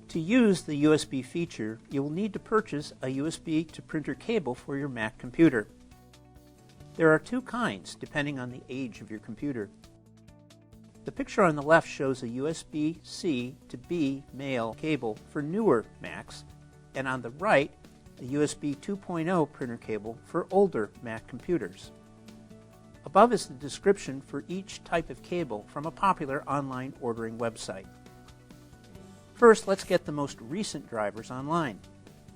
To use the USB feature, you will need to purchase a USB to printer cable for your Mac computer. There are two kinds depending on the age of your computer. The picture on the left shows a USB-C to B male cable for newer Macs, and on the right, a USB 2.0 printer cable for older Mac computers. Above is the description for each type of cable from a popular online ordering website. First, let's get the most recent drivers online.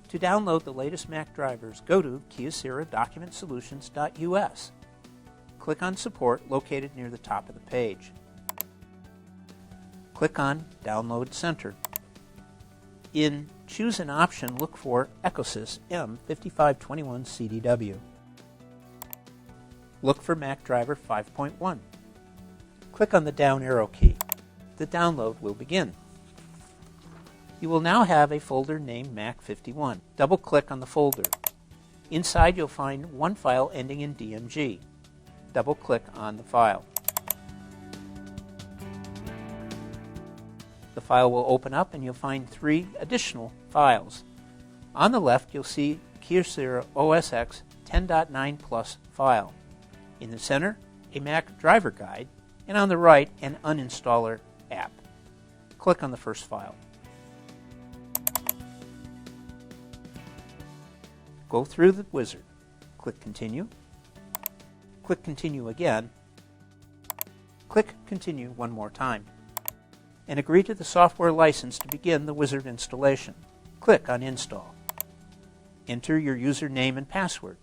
To download the latest Mac drivers, go to kyocera.documentsolutions.us. Click on Support, located near the top of the page. Click on Download Center. In Choose an Option, look for ECOSYS M5521cdw. Look for Mac driver 5.1. Click on the down arrow key. The download will begin. You will now have a folder named Mac51. Double-click on the folder. Inside you'll find one file ending in DMG. Double-click on the file. The file will open up and you'll find 3 additional files. On the left you'll see Kyocera OS X 10.9 Plus file. In the center, a Mac driver guide, and on the right, an uninstaller app. Click on the first file. Go through the wizard. Click Continue. Click Continue again. Click Continue one more time. And agree to the software license to begin the wizard installation. Click on Install. Enter your username and password.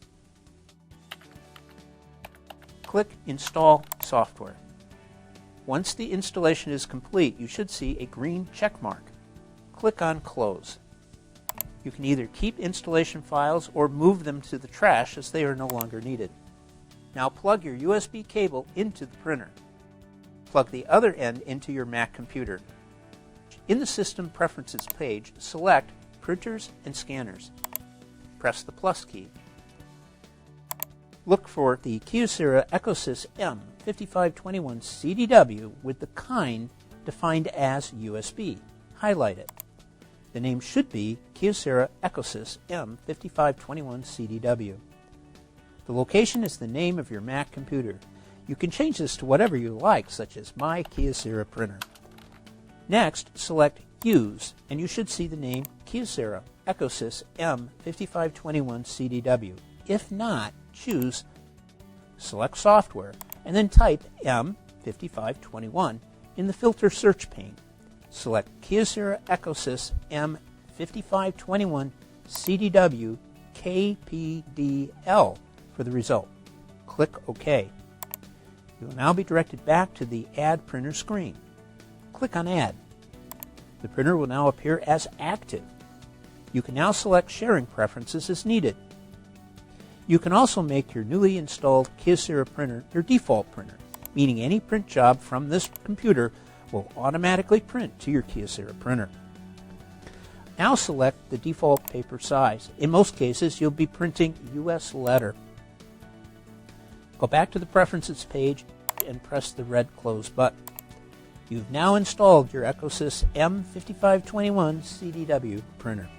Click Install Software. Once the installation is complete, you should see a green check mark. Click on Close. You can either keep installation files or move them to the trash as they are no longer needed. Now plug your USB cable into the printer. Plug the other end into your Mac computer. In the System Preferences page, select Printers and Scanners. Press the plus key. Look for the Kyocera ECOSYS M5521cdw with the kind defined as USB. Highlight it. The name should be Kyocera ECOSYS M5521cdw. The location is the name of your Mac computer. You can change this to whatever you like, such as My Kyocera Printer. Next, select Use, and you should see the name Kyocera ECOSYS M5521cdw. If not, choose Select Software, and then type M5521 in the Filter search pane. Select Kyocera ECOSYS M5521cdw KPDL for the result. Click OK. You will now be directed back to the Add Printer screen. Click on Add. The printer will now appear as active. You can now select sharing preferences as needed. You can also make your newly installed Kyocera printer your default printer, meaning any print job from this computer will automatically print to your Kyocera printer. Now select the default paper size. In most cases, you'll be printing US letter. Go back to the Preferences page and press the red Close button. You've now installed your ECOSYS M5521cdw printer.